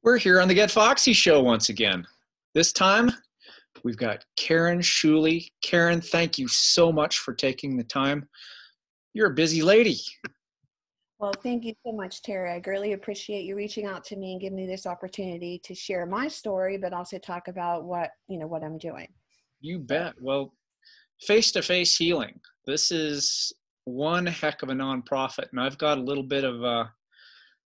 We're here on the Get Foxy show once again. This time, we've got Karen Scuilli. Karen, thank you so much for taking the time. You're a busy lady. Well, thank you so much, Terry. I greatly appreciate you reaching out to me and giving me this opportunity to share my story, but also talk about what I'm doing. You bet. Well, Face2Face Healing. This is one heck of a nonprofit, and I've got a little bit of a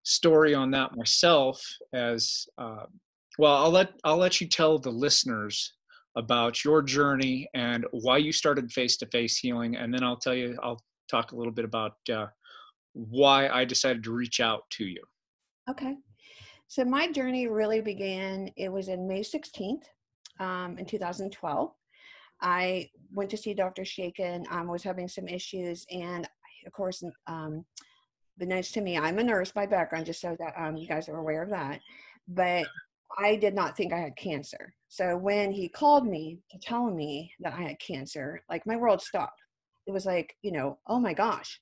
story on that myself. I'll let you tell the listeners about your journey and why you started Face2Face Healing, and then I'll talk a little bit about why I decided to reach out to you. Okay. So my journey really began, it was in May 16th in 2012. I went to see Dr. Shaken. I was having some issues, and of course, nice to me, I'm a nurse by background, just so that you guys are aware of that. But I did not think I had cancer. So when he called me to tell me that I had cancer, like my world stopped. It was like, oh my gosh,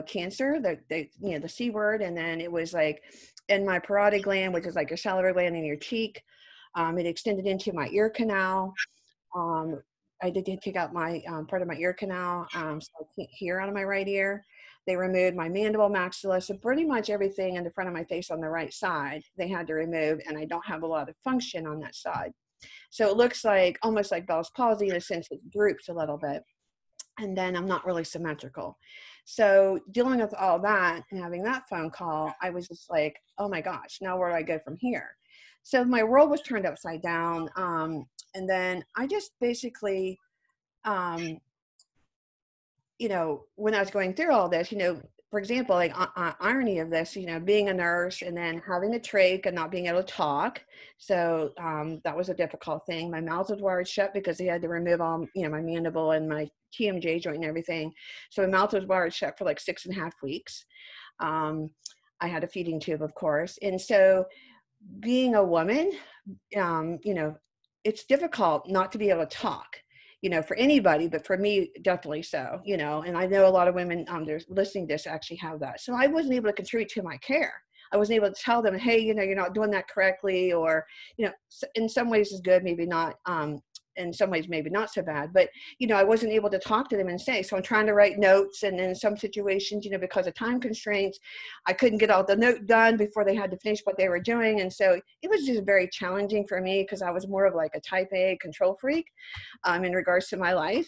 cancer, the C word. And then it was like in my parotid gland, which is like your salivary gland in your cheek. It extended into my ear canal. I did take out my part of my ear canal, so I can't hear out of my right ear. They removed my mandible, maxilla, so pretty much everything in the front of my face on the right side they had to remove, and I don't have a lot of function on that side. So it looks like almost like Bell's palsy in a sense. It droops a little bit, and then I'm not really symmetrical. So dealing with all that and having that phone call, I was just like, oh my gosh, now where do I go from here? So my world was turned upside down. And then I just basically, when I was going through all this, for example, like irony of this, being a nurse and then having a trach and not being able to talk. So that was a difficult thing. My mouth was wired shut because they had to remove all, my mandible and my TMJ joint and everything. So my mouth was wired shut for like 6.5 weeks. I had a feeding tube, of course. And so being a woman, it's difficult not to be able to talk, for anybody, but for me, definitely so, and I know a lot of women they're listening to this actually have that. So I wasn't able to contribute to my care. I wasn't able to tell them, hey, you're not doing that correctly, or, in some ways is good, maybe not, in some ways maybe not so bad, but I wasn't able to talk to them and say. So I'm trying to write notes, and in some situations, because of time constraints, I couldn't get all the note done before they had to finish what they were doing. And so it was just very challenging for me, because I was more of like a type A control freak in regards to my life.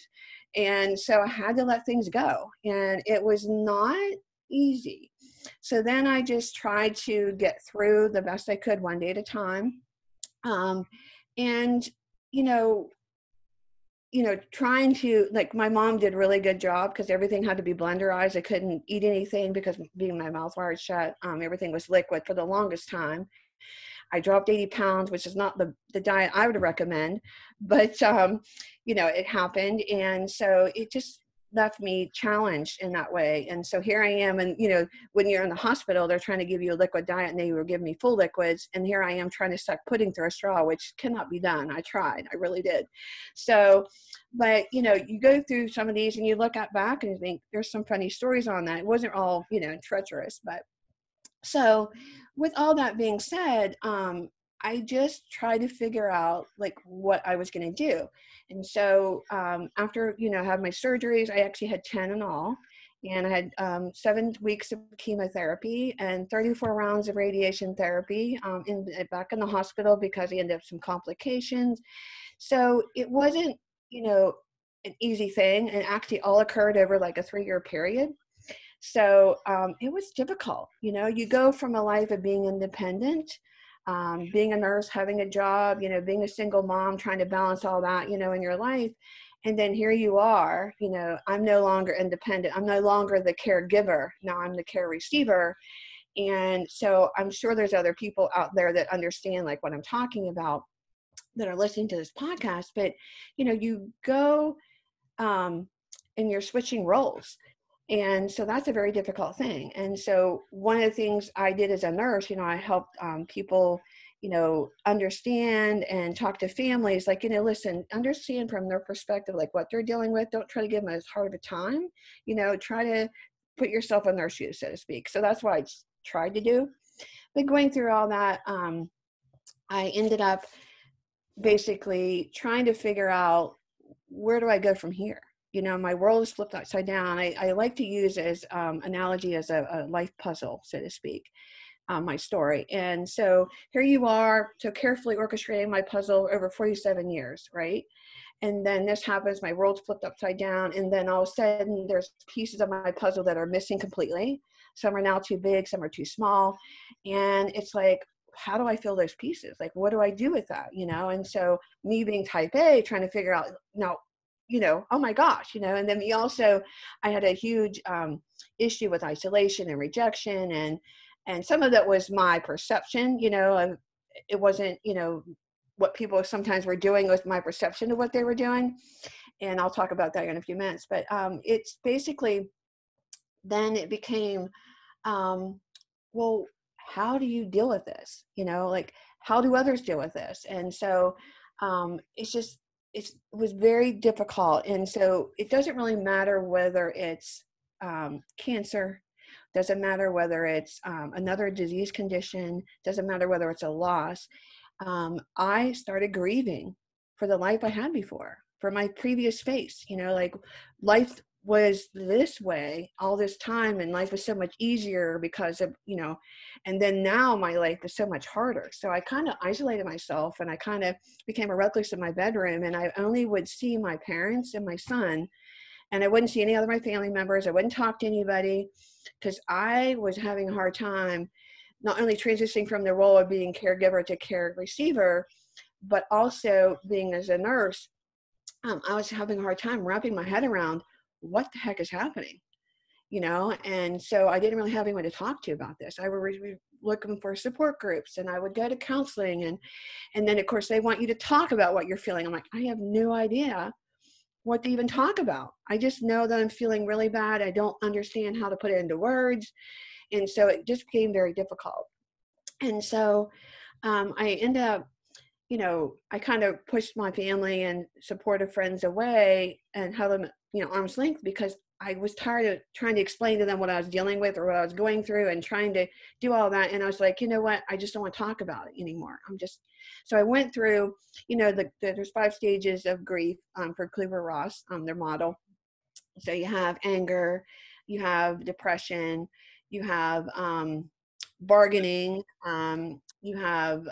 And so I had to let things go, and it was not easy. So then I just tried to get through the best I could, one day at a time. And trying to, like, my mom did a really good job, because everything had to be blenderized. I couldn't eat anything because being my mouth wired shut, everything was liquid for the longest time. I dropped 80 pounds, which is not the diet I would recommend, but, it happened. And so it just left me challenged in that way. And so here I am. And, when you're in the hospital, they're trying to give you a liquid diet, and they were giving me full liquids. And here I am trying to suck pudding through a straw, which cannot be done. I tried. I really did. So, but, you go through some of these and you look back and you think there's some funny stories on that. It wasn't all, treacherous, but so with all that being said, I just tried to figure out like what I was going to do. And so after, I had my surgeries, I actually had 10 in all. And I had 7 weeks of chemotherapy and 34 rounds of radiation therapy back in the hospital, because I ended up some complications. So it wasn't, an easy thing. And actually all occurred over like a 3-year period. So it was difficult. You go from a life of being independent, being a nurse, having a job, being a single mom, trying to balance all that, in your life. And then here you are, I'm no longer independent. I'm no longer the caregiver. Now I'm the care receiver. And so I'm sure there's other people out there that understand like what I'm talking about, that are listening to this podcast. But, you go and you're switching roles. And so that's a very difficult thing. And so one of the things I did as a nurse, I helped people, understand and talk to families, like, listen, understand from their perspective, like what they're dealing with. Don't try to give them as hard of a time, try to put yourself in their shoes, so to speak. So that's what I tried to do. But going through all that, I ended up basically trying to figure out, where do I go from here? You know, my world is flipped upside down. I like to use as analogy as a life puzzle, so to speak, my story. And so here you are, so carefully orchestrating my puzzle over 47 years, right? And then this happens, my world's flipped upside down, and then all of a sudden there's pieces of my puzzle that are missing completely. Some are now too big, some are too small. And it's like, how do I fill those pieces? Like, what do I do with that? You know? And so me being type A, trying to figure out, now, you know, oh my gosh, you know, and then me also, I had a huge issue with isolation and rejection, and some of that was my perception, you know, of, it wasn't, you know, what people sometimes were doing, was my perception of what they were doing. And I'll talk about that in a few minutes. But it's basically, then it became, well, how do you deal with this? You know, like, how do others deal with this? And so it's just, it was very difficult. And so it doesn't really matter whether it's cancer, doesn't matter whether it's another disease condition, doesn't matter whether it's a loss. I started grieving for the life I had before, for my previous face. You know, like, life was this way all this time, and life was so much easier because of, you know, and then now my life is so much harder. So I kind of isolated myself, and I kind of became a recluse in my bedroom, and I only would see my parents and my son, and I wouldn't see any other of my family members. I wouldn't talk to anybody, because I was having a hard time not only transitioning from the role of being caregiver to care receiver, but also being as a nurse. I was having a hard time wrapping my head around what the heck is happening, you know? And so I didn't really have anyone to talk to about this. I was looking for support groups, and I would go to counseling, and then of course they want you to talk about what you're feeling. I'm like, I have no idea what to even talk about. I just know that I'm feeling really bad. I don't understand how to put it into words. And so it just became very difficult. And so I ended up, you know, I kind of pushed my family and supportive friends away and held them, you know, arm's length, because I was tired of trying to explain to them what I was dealing with or what I was going through and trying to do all that. And I was like, you know what, I just don't want to talk about it anymore. So I went through, you know, there's 5 stages of grief for Kluver-Ross, their model. So you have anger, you have depression, you have bargaining, you have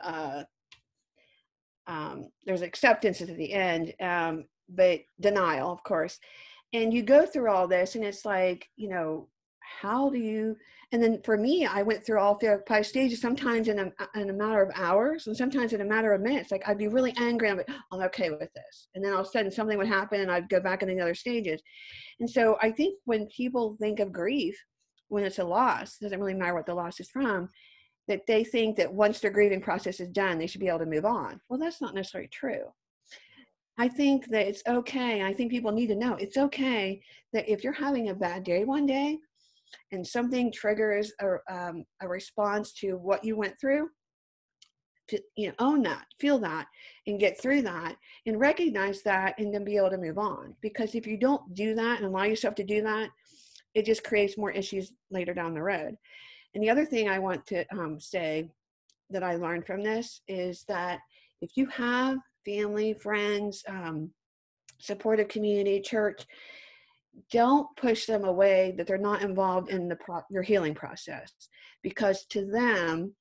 there's acceptance at the end, but denial, of course. And you go through all this, and it's like, you know, how do you, and then for me, I went through all 5 stages, sometimes in a matter of hours, and sometimes in a matter of minutes. Like, I'd be really angry, I'm like, I'm okay with this. And then all of a sudden something would happen, and I'd go back into the other stages. And so I think when people think of grief, when it's a loss, it doesn't really matter what the loss is from, that they think that once their grieving process is done, they should be able to move on. Well, that's not necessarily true. I think that it's okay. I think people need to know it's okay that if you're having a bad day one day and something triggers a response to what you went through, to, you know, own that, feel that, and get through that, and recognize that, and then be able to move on. Because if you don't do that and allow yourself to do that, it just creates more issues later down the road. And the other thing I want to say that I learned from this is that if you have family, friends, supportive community, church, don't push them away that they're not involved in your healing process, because to them,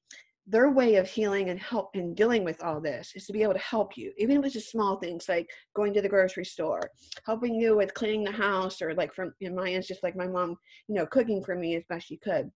their way of healing and help and dealing with all this is to be able to help you, even if it's just small things like going to the grocery store, helping you with cleaning the house, or like from, in my instance, like my mom, you know, cooking for me as best she could.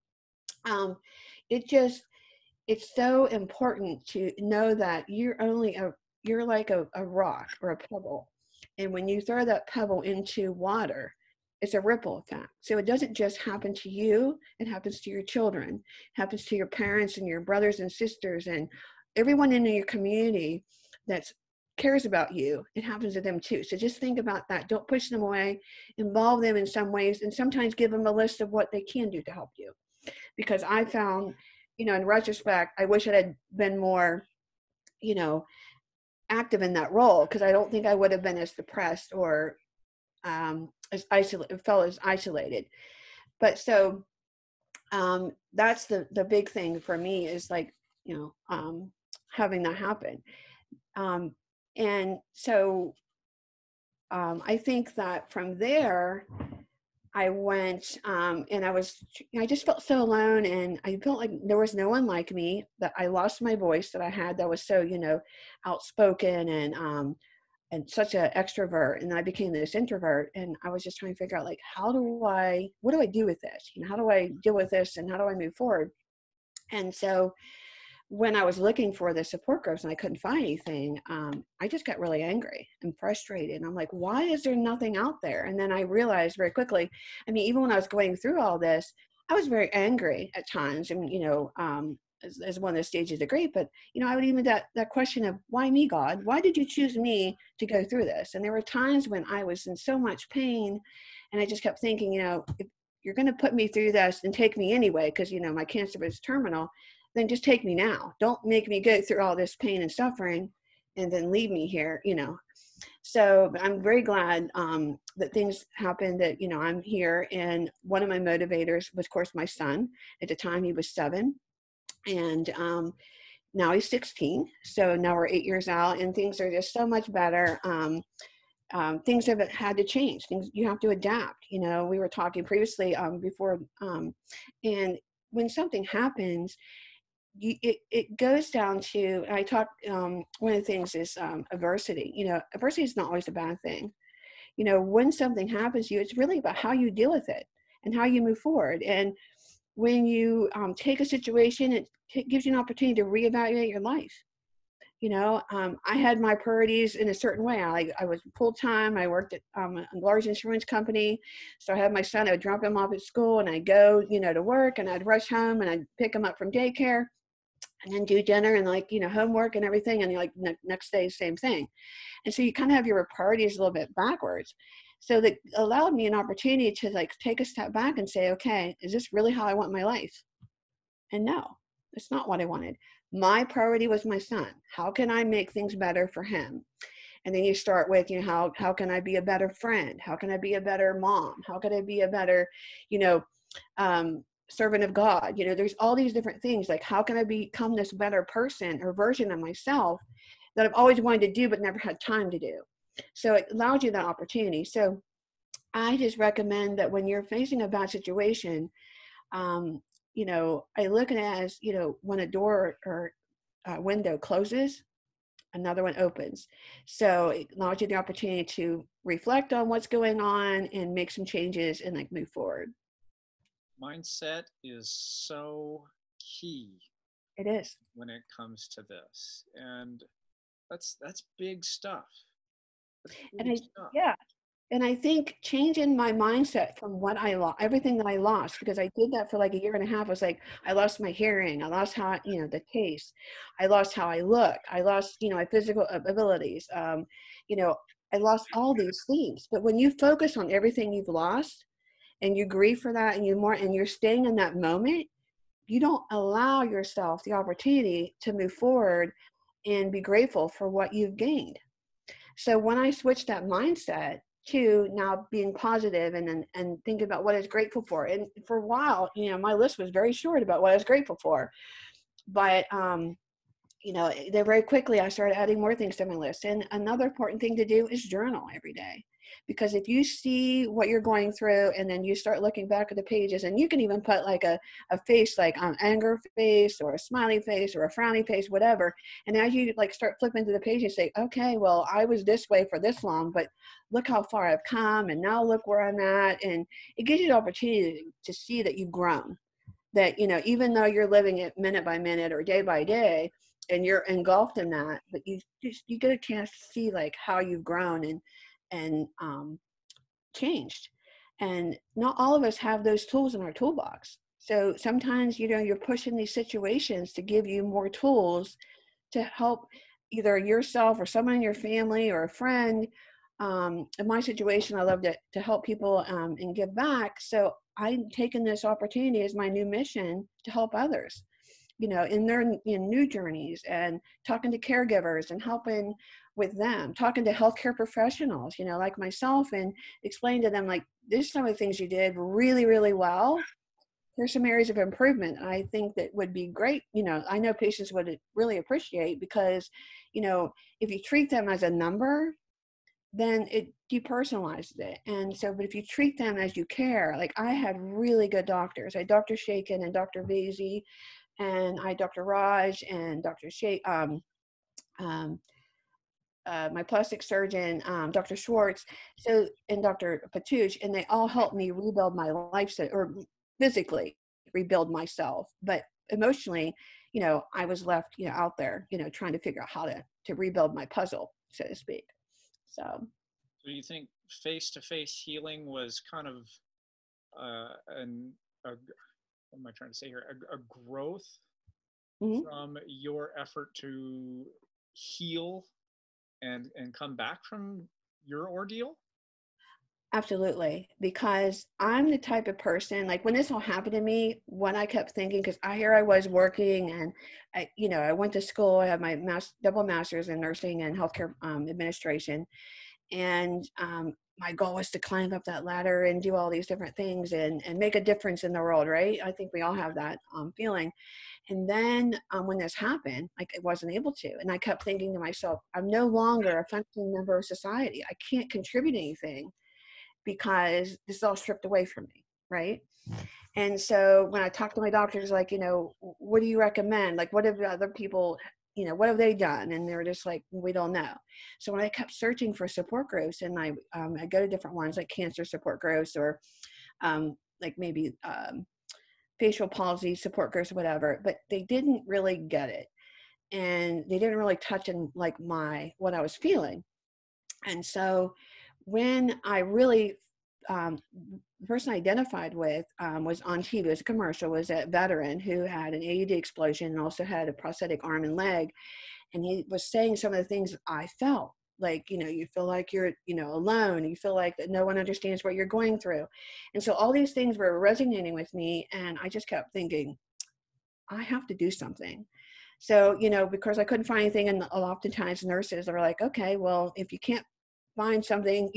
It's so important to know that you're like a rock or a pebble. And when you throw that pebble into water, it's a ripple effect. So it doesn't just happen to you, it happens to your children, it happens to your parents and your brothers and sisters and everyone in your community that cares about you. It happens to them too. So just think about that. Don't push them away, involve them in some ways, and sometimes give them a list of what they can do to help you. Because I found, you know, in retrospect, I wish I had been more, you know, active in that role, because I don't think I would have been as depressed or as isolated, felt as isolated. But so that's the big thing for me is like, you know, having that happen. And so I think that from there, I went and I just felt so alone, and I felt like there was no one like me, that I lost my voice that I had that was so, outspoken and such an extrovert. And I became this introvert, and I was just trying to figure out, like, what do I do with this? How do I deal with this, and how do I move forward? And so when I was looking for the support groups and I couldn't find anything, I just got really angry and frustrated. And I'm like, why is there nothing out there? And then I realized very quickly, I mean, even when I was going through all this, I was very angry at times. And, as one of the stages of grief, but, I would even that question of, why me, God? Why did you choose me to go through this? And there were times when I was in so much pain, and I just kept thinking, if you're going to put me through this, and take me anyway, because, my cancer was terminal, then just take me now. Don't make me go through all this pain and suffering and then leave me here, So I'm very glad that things happened, that, I'm here. And one of my motivators was, of course, my son. At the time, he was 7. And now he's 16. So now we're 8 years out, and things are just so much better. Things have had to change. Things, you have to adapt. We were talking previously before, and when something happens, it goes down to, I talk, one of the things is adversity. Adversity is not always a bad thing. When something happens to you, it's really about how you deal with it and how you move forward. And when you take a situation, it gives you an opportunity to reevaluate your life. I had my priorities in a certain way. I was full-time. I worked at a large insurance company. So I had my son. I would drop him off at school, and I'd go, to work, and I'd rush home, and I'd pick him up from daycare, and then do dinner and homework and everything. And next day, same thing. And so you kind of have your priorities a little bit backwards. So that allowed me an opportunity to take a step back and say, okay, is this really how I want my life? And no, it's not what I wanted. My priority was my son. How can I make things better for him? And then you start with, how can I be a better friend? How can I be a better mom? How can I be a better, servant of God? There's all these different things. Like, how can I become this better person or version of myself that I've always wanted to do but never had time to do? So it allows you that opportunity. So I just recommend that when you're facing a bad situation, I look at it as, when a door or a window closes, another one opens. So it allows you the opportunity to reflect on what's going on and make some changes and move forward. Mindset is so key. It is. When it comes to this. And that's big stuff. Yeah. And I think changing my mindset from what I lost, everything that I lost, because I did that for a year and a half. I was I lost my hearing. I lost how, the taste. I lost how I look. I lost, my physical abilities. I lost all these things. But when you focus on everything you've lost and you grieve for that, and you're staying in that moment, you don't allow yourself the opportunity to move forward and be grateful for what you've gained. So when I switched that mindset to now being positive and thinking about what I was grateful for, and for a while, my list was very short about what I was grateful for, but then very quickly I started adding more things to my list. And another important thing to do is journal every day. Because if you see what you're going through and then you start looking back at the pages, and you can even put a face, an anger face or a smiley face or a frowny face, whatever. And as you start flipping through the page, you say, okay, well, I was this way for this long, but look how far I've come, and now look where I'm at. And it gives you the opportunity to see that you've grown, that, even though you're living it minute by minute or day by day, and you're engulfed in that, but you get a chance to see how you've grown and changed. And not all of us have those tools in our toolbox. So sometimes, you're pushing these situations to give you more tools to help either yourself or someone in your family or a friend. In my situation, I love to help people and give back. So I'm taking this opportunity as my new mission to help others, in their new journeys, and talking to caregivers and helping with them, talking to healthcare professionals, like myself, and explain to them, these are some of the things you did really, really well. there's some areas of improvement. And I think that would be great. I know patients would really appreciate, because, if you treat them as a number, then it depersonalizes it. And so, but if you treat them as you care, like I had really good doctors. I had Dr. Shakin and Dr. Vasey, and I had Dr. Raj and Dr. Um, my plastic surgeon, Dr. Schwartz, and Dr. Patouche, and they all helped me rebuild my life, or physically rebuild myself. But emotionally, I was left, out there, trying to figure out how to rebuild my puzzle, so to speak. So you think face-to-face healing was kind of what am I trying to say here? A growth from your effort to heal and come back from your ordeal? Absolutely, because I'm the type of person, like when this all happened to me, what I kept thinking, because I was working, and I went to school. I have my double master's in nursing and healthcare administration, and my goal was to climb up that ladder and do all these different things and make a difference in the world, right? I think we all have that feeling. And then when this happened, like I wasn't able to. And I kept thinking to myself, I'm no longer a functioning member of society. I can't contribute anything because this is all stripped away from me, right? And so when I talked to my doctors, like, what do you recommend? Like, what have other people, what have they done? And they were just like, we don't know. So when I kept searching for support groups, and I go to different ones, like cancer support groups, or like maybe facial palsy support groups or whatever, but they didn't really get it. And they didn't really touch on like what I was feeling. And so when I really, the person I identified with was on TV. It was a commercial. Was a veteran who had an AED explosion and also had a prosthetic arm and leg. And he was saying some of the things I felt. Like, you feel like you're, alone. And you feel like that no one understands what you're going through. And so all these things were resonating with me. And I just kept thinking, I have to do something. So, because I couldn't find anything, and oftentimes nurses are like, okay, well, if you can't find something,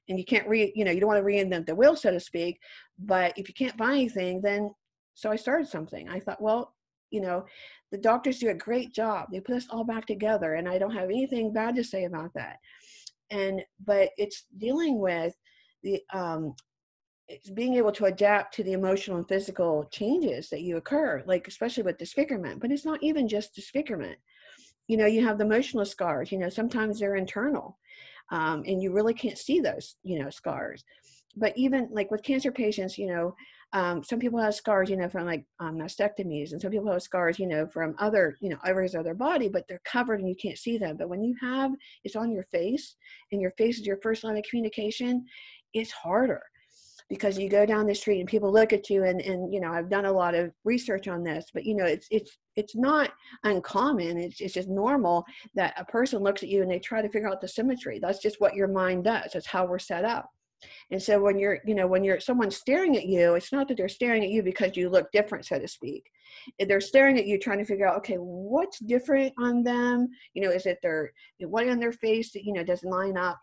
and you can't you don't want to reinvent the wheel, so to speak, but if you can't find anything, then, so I started something. I thought, well, the doctors do a great job. They put us all back together, and I don't have anything bad to say about that. But it's dealing with it's being able to adapt to the emotional and physical changes that you occur, like especially with disfigurement. But it's not even just disfigurement. You have the emotional scars. Sometimes they're internal, and you really can't see those, scars. But even like with cancer patients, some people have scars, from like mastectomies, and some people have scars, from other, areas of their body, but they're covered and you can't see them. But when it's on your face, and your face is your first line of communication, it's harder. Because you go down the street and people look at you, and I've done a lot of research on this, but it's not uncommon. It's just normal that a person looks at you and they try to figure out the symmetry. That's just what your mind does. That's how we're set up. And so when someone's staring at you, it's not that they're staring at you because you look different, so to speak. They're staring at you trying to figure out, okay, what's different on them? Is it what on their face that, doesn't line up?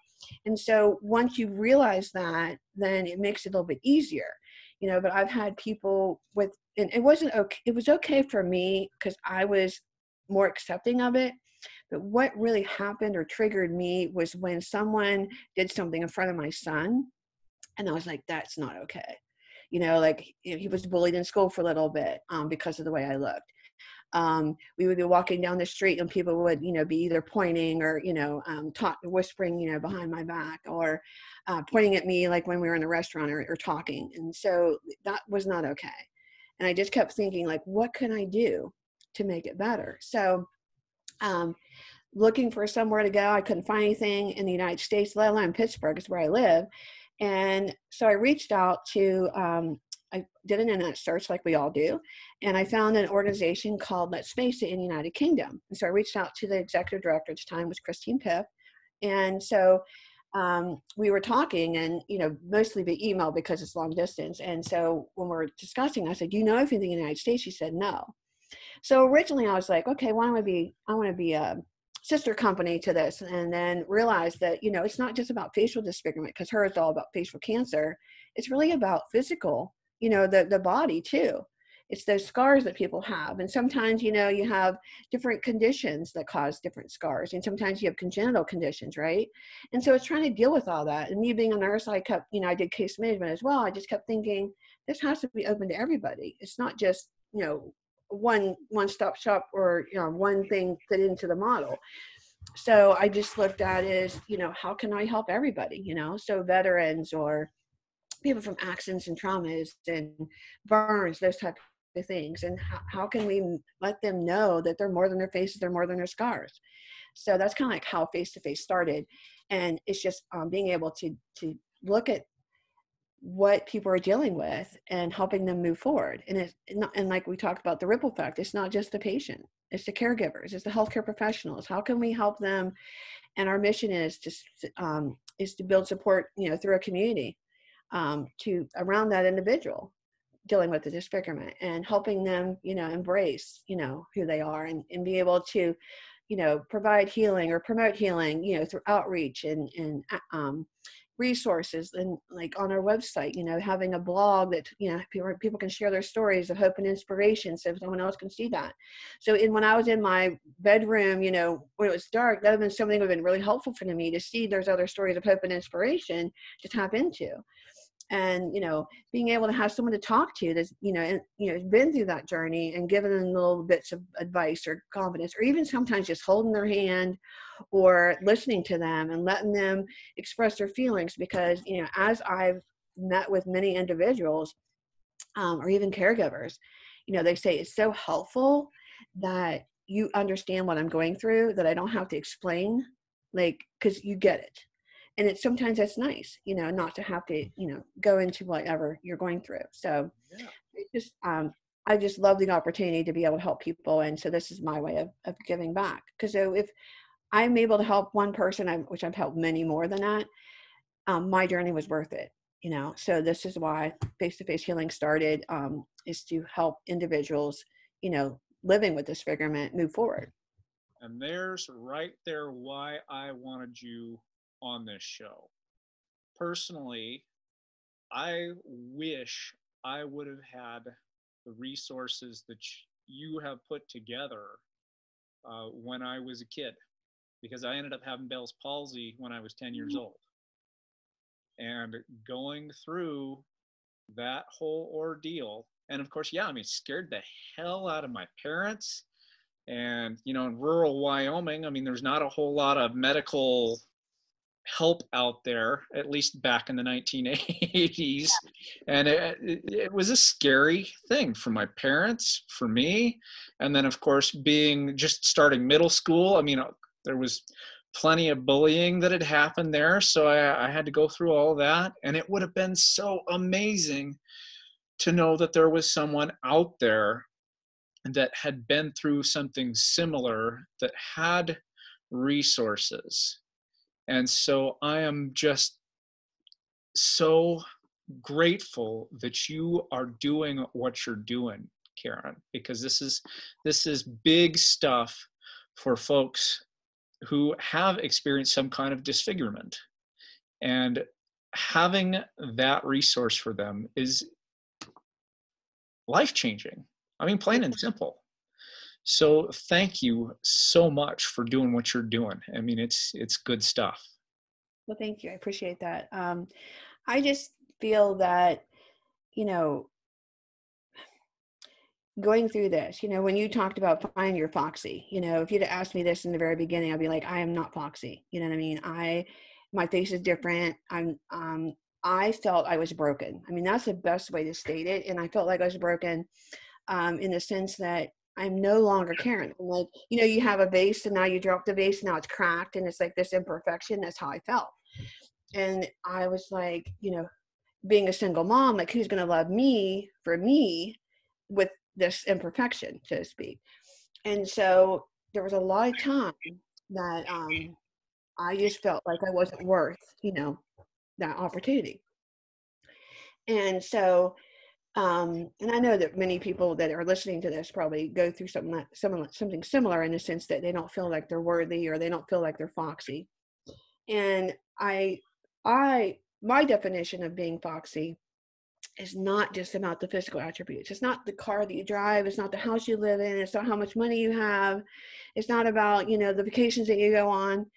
And so once you realize that, then it makes it a little bit easier, but I've had people and it wasn't okay. It was okay for me because I was more accepting of it. But what really happened or triggered me was when someone did something in front of my son, and I was like, that's not okay. Like he was bullied in school for a little bit because of the way I looked. We would be walking down the street and people would, be either pointing or, whispering, behind my back, or pointing at me like when we were in a restaurant or talking. And so that was not okay. And I just kept thinking, like, what can I do to make it better? So looking for somewhere to go, I couldn't find anything in the United States, let alone Pittsburgh is where I live. And so I reached out to, I did an internet search like we all do, and I found an organization called Let's Face It in the United Kingdom. And so I reached out to the executive director at the time, was Christine Piff. And so we were talking, and, mostly via email because it's long distance. And so when we were discussing, I said, do you know anything in the United States? She said, no. So originally I was like, okay, well, I want to be a sister company to this, and then realized that, it's not just about facial disfigurement, because hers is all about facial cancer. It's really about physical the body too. It's those scars that people have. And sometimes, you have different conditions that cause different scars. And sometimes you have congenital conditions, right? And so it's trying to deal with all that. And me being a nurse, I kept, I did case management as well. I just kept thinking, this has to be open to everybody. It's not just, one-stop shop or, one thing fit into the model. So I just looked at it as, how can I help everybody, so veterans or people from accidents and traumas and burns, those type of things. And how can we let them know that they're more than their faces, they're more than their scars? So that's kind of like how Face2Face started. And it's just being able to look at what people are dealing with and helping them move forward. And it's not, and like we talked about the ripple effect, it's not just the patient, it's the caregivers, it's the healthcare professionals. How can we help them? And our mission is to build support, through a community to around that individual dealing with the disfigurement, and helping them, embrace, who they are, and be able to, provide healing or promote healing, through outreach and resources. And like on our website, having a blog that, people can share their stories of hope and inspiration so someone else can see that. So when I was in my bedroom, when it was dark, that would have been something that would have been really helpful for me to see there's other stories of hope and inspiration to tap into. And being able to have someone to talk to that's been through that journey, and giving them little bits of advice or confidence, or even sometimes just holding their hand or listening to them and letting them express their feelings. Because as I've met with many individuals or even caregivers, they say it's so helpful that you understand what I'm going through, that I don't have to explain, like, because you get it. And it's sometimes that's nice, not to have to, go into whatever you're going through. So it's just, I just love the opportunity to be able to help people. And so this is my way of giving back. Because so if I'm able to help one person, which I've helped many more than that, my journey was worth it, So this is why Face2Face Healing started, is to help individuals, living with disfigurement move forward. And there's right there why I wanted you on this show. Personally, I wish I would have had the resources that you have put together when I was a kid, because I ended up having Bell's palsy when I was 10 years old. And going through that whole ordeal, and of course, scared the hell out of my parents. And, in rural Wyoming, there's not a whole lot of medical help out there, at least back in the 1980s. And it was a scary thing for my parents, for me. And then, of course, starting middle school, there was plenty of bullying that had happened there. So I had to go through all that. And it would have been so amazing to know that there was someone out there that had been through something similar, that had resources. And so I am just so grateful that you are doing what you're doing, Karen, because this is big stuff for folks who have experienced some kind of disfigurement. And having that resource for them is life-changing. Plain and simple. So thank you so much for doing what you're doing. It's good stuff. Well, thank you. I appreciate that. I just feel that, going through this, when you talked about finding your Foxy, if you'd asked me this in the very beginning, I'd be like, I am not Foxy. You know what I mean? My face is different. I felt I was broken. That's the best way to state it. And I felt like I was broken in the sense that I'm no longer Karen. I'm like, you have a vase and now you drop the vase and now it's cracked and it's like this imperfection. That's how I felt. And I was like, being a single mom, like, who's going to love me for me with this imperfection, so to speak. And so there was a lot of time that I just felt like I wasn't worth, that opportunity. And so, and I know that many people that are listening to this probably go through something similar, in the sense that they don't feel like they're worthy, or they don't feel like they're Foxy. And my definition of being Foxy is not just about the physical attributes. It's not the car that you drive. It's not the house you live in. It's not how much money you have. It's not about, the vacations that you go on.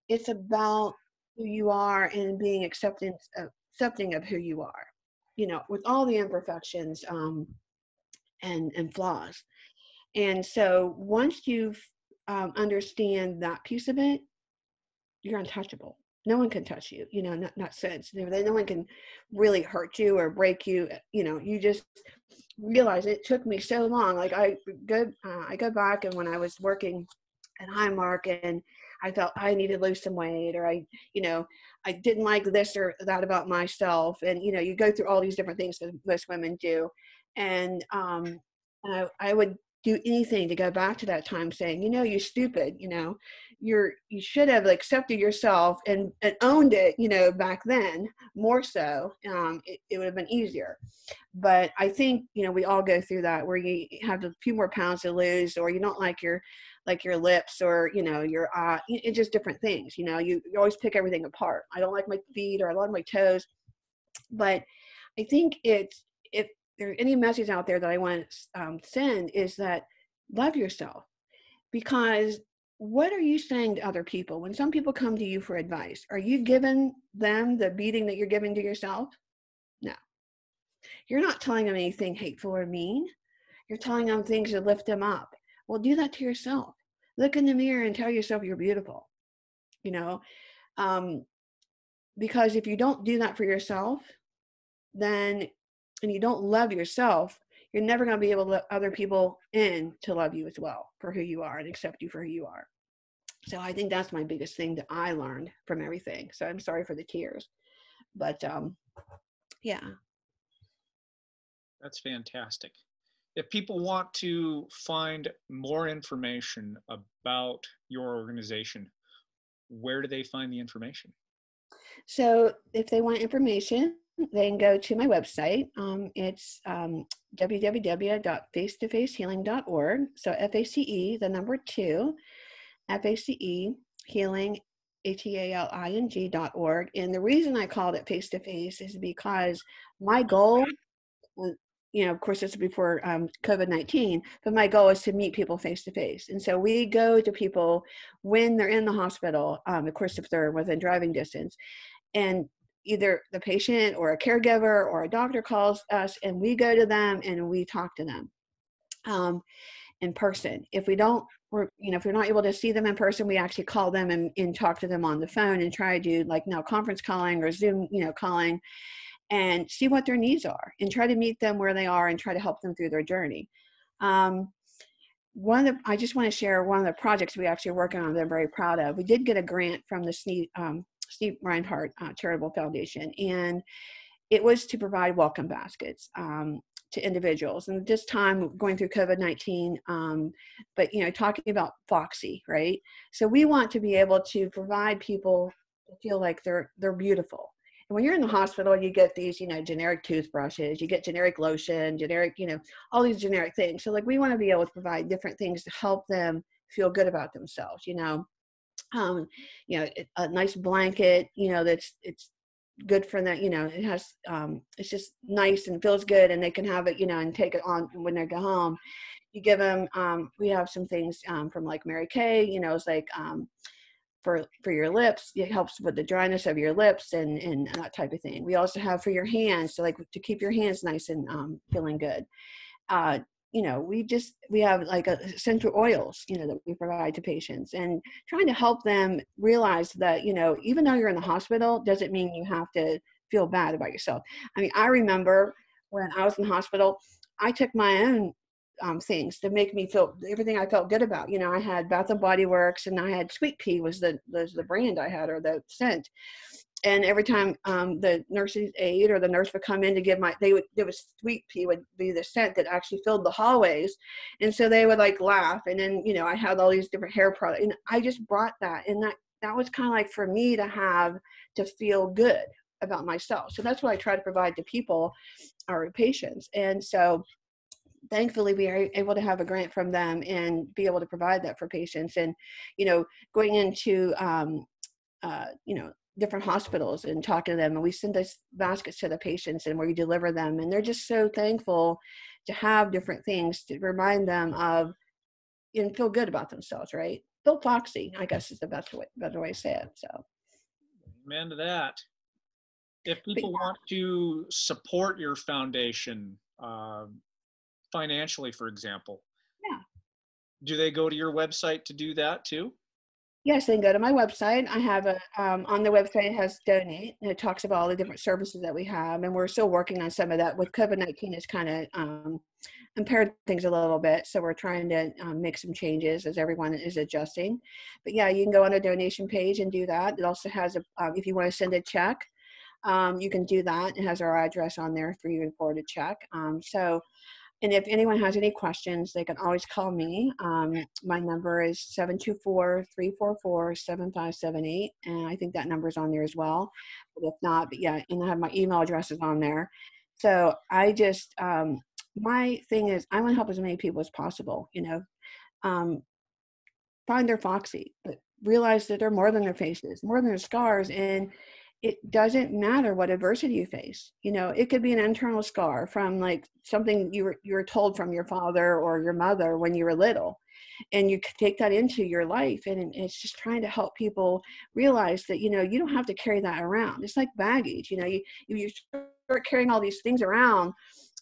It's about who you are and being accepting of who you are, with all the imperfections and flaws. And so once you understand that piece of it, you're untouchable. No one can touch you, not sense. No one can really hurt you or break you. You just realize it took me so long. Like I go back, and when I was working at Highmark and I felt I needed to lose some weight, or I didn't like this or that about myself. And, you go through all these different things that most women do. And I would do anything to go back to that time saying, you're stupid, you should have accepted yourself and owned it, back then more so. It would have been easier. But I think, we all go through that where you have a few more pounds to lose, or you don't like your lips, or, your it's just different things. You always pick everything apart. I don't like my feet, or I like my toes. But I think if there's any message out there that I want to send, is that love yourself. Because what are you saying to other people? When some people come to you for advice, are you giving them the beating that you're giving to yourself? No. You're not telling them anything hateful or mean. You're telling them things to lift them up. Well, do that to yourself. Look in the mirror and tell yourself you're beautiful. Because if you don't do that for yourself, and you don't love yourself, you're never going to be able to let other people in to love you as well for who you are and accept you for who you are. So I think that's my biggest thing that I learned from everything. So I'm sorry for the tears, but yeah. That's fantastic. If people want to find more information about your organization, where do they find the information? So if they want information, they can go to my website. It's www.face2facehealing.org. So FACE, the number 2, FACE healing, HEALING.org. And the reason I called it face to face is because my goal, of course, this is before COVID-19, but my goal is to meet people face to face. And so we go to people when they're in the hospital, of course, if they're within driving distance, and either the patient or a caregiver or a doctor calls us, and we go to them and we talk to them in person. If we're not able to see them in person, we actually call them and talk to them on the phone and try to do now conference calling or Zoom, calling, and see what their needs are and try to meet them where they are and try to help them through their journey. I just want to share one of the projects we actually are working on that I'm very proud of. We did get a grant from the Steve Reinhardt Charitable Foundation, and it was to provide welcome baskets to individuals. And this time going through COVID-19, but talking about Foxy, right? So we want to be able to provide people to feel like they're beautiful. And when you're in the hospital, you get these, generic toothbrushes, you get generic lotion, generic, all these generic things. So we want to be able to provide different things to help them feel good about themselves, a nice blanket, it's good for them, it has, it's just nice and feels good, and they can have it, and take it on when they go home. You give them, we have some things from Mary Kay, it's for your lips. It helps with the dryness of your lips and that type of thing. We also have for your hands, so to keep your hands nice and feeling good. We have essential oils, that we provide to patients, and trying to help them realize that, even though you're in the hospital, doesn't mean you have to feel bad about yourself. I mean, I remember when I was in the hospital, I took my own things to make me feel everything I felt good about. I had Bath and Body Works, and I had Sweet Pea was the brand I had, or the scent. And every time the nurse's aide or the nurse would come in to give there was Sweet Pea would be the scent that actually filled the hallways. And so they would laugh. And then, I had all these different hair products, and I just brought that. And that was kind of for me to feel good about myself. So that's what I try to provide to people, our patients. And so thankfully we are able to have a grant from them and be able to provide that for patients. And, going into, different hospitals and talking to them, and we send those baskets to the patients and we deliver them, and they're just so thankful to have different things to remind them of and feel good about themselves, right? Feel foxy, I guess is the better way to say it. So Amen to that. If but people want to support your foundation financially, for example, yeah. do they go to your website to do that too? Yes, they can go to my website. I have a on the website it has donate, and it talks about all the different services that we have, and we're still working on some of that. With COVID-19, it's kind of impaired things a little bit, so we're trying to make some changes as everyone is adjusting. But yeah, you can go on a donation page and do that. It also has a if you want to send a check, you can do that. It has our address on there for you to forward a check. And if anyone has any questions, they can always call me. My number is 724-344-7578. And I think that number is on there as well. But if not, but yeah, and I have my email addresses on there. So I just, my thing is I want to help as many people as possible, find their foxy, but realize that they're more than their faces, more than their scars. And it doesn't matter what adversity you face. It could be an internal scar from like something you were told from your father or your mother when you were little, and you could take that into your life. And it's just trying to help people realize that you don't have to carry that around. It's like baggage. You start carrying all these things around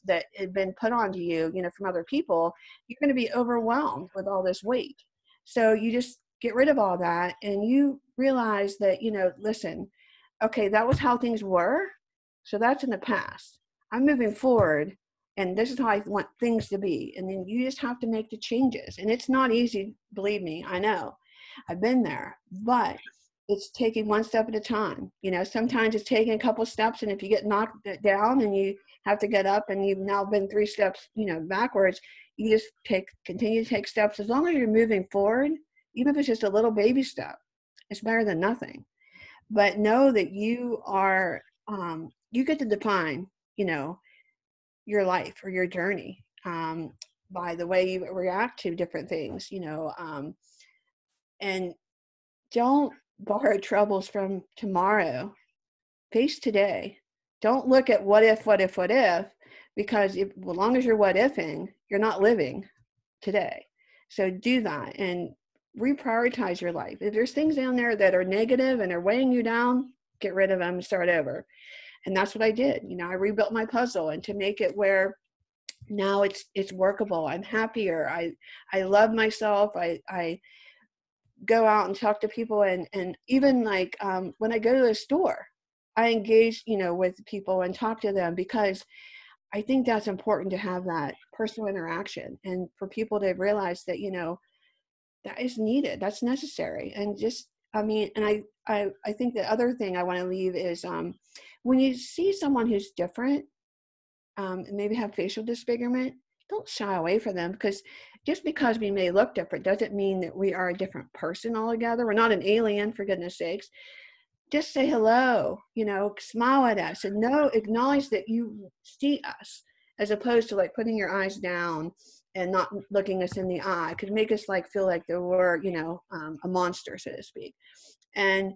that had been put onto you, from other people. You're going to be overwhelmed with all this weight. So you just get rid of all that, and you realize that listen, okay, that was how things were. So that's in the past. I'm moving forward, and this is how I want things to be. And then you just have to make the changes. And it's not easy, believe me, I know. I've been there, but it's taking one step at a time. Sometimes it's taking a couple steps, and if you get knocked down and you have to get up and you've now been 3 steps, backwards, you just continue to take steps. As long as you're moving forward, even if it's just a little baby step, it's better than nothing. But know that you are, you get to define, your life or your journey by the way you react to different things, and don't borrow troubles from tomorrow. Face today. Don't look at what if, because as long as you're what ifing, you're not living today. So do that and reprioritize your life. If there's things down there that are negative and are weighing you down, get rid of them and start over. And that's what I did. I rebuilt my puzzle, and to make it where now it's workable. I'm happier. I love myself. I go out and talk to people, and even like when I go to a store, I engage, with people and talk to them, because I think that's important to have that personal interaction, and for people to realize that, that is needed, that's necessary. And just, and I think the other thing I want to leave is when you see someone who's different, and maybe have facial disfigurement, don't shy away from them, because just because we may look different doesn't mean that we are a different person altogether. We're not an alien, for goodness sakes. Just say hello, smile at us, and acknowledge that you see us, as opposed to like putting your eyes down and not looking us in the eye, could make us like feel like they were, a monster, so to speak. And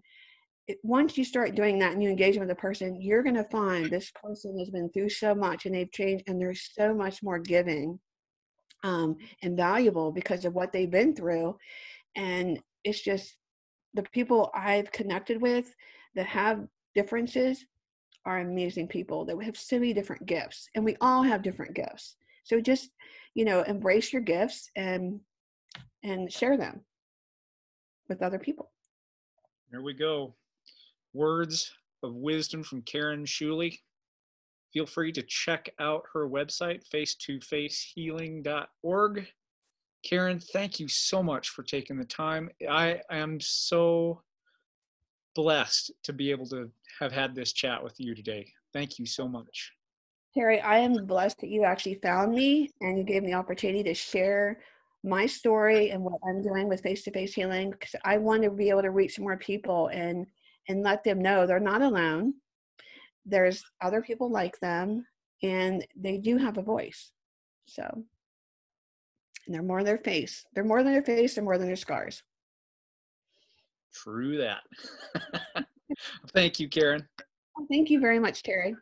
once you start doing that and you engage with a person, you're going to find this person has been through so much and they've changed, and they're so much more giving and valuable because of what they've been through. And it's just the people I've connected with that have differences are amazing people that have so many different gifts, and we all have different gifts. So just, embrace your gifts and share them with other people. There we go. Words of wisdom from Karen Scuilli. Feel free to check out her website, face2facehealing.org. Karen, thank you so much for taking the time. I am so blessed to be able to have had this chat with you today. Thank you so much. Terry, I am blessed that you actually found me and you gave me the opportunity to share my story and what I'm doing with Face2Face Healing, because I want to be able to reach more people and let them know they're not alone. There's other people like them, and they do have a voice. So, and they're more than their face. They're more than their face. They're more than their scars. True that. Thank you, Karen. Thank you very much, Terry.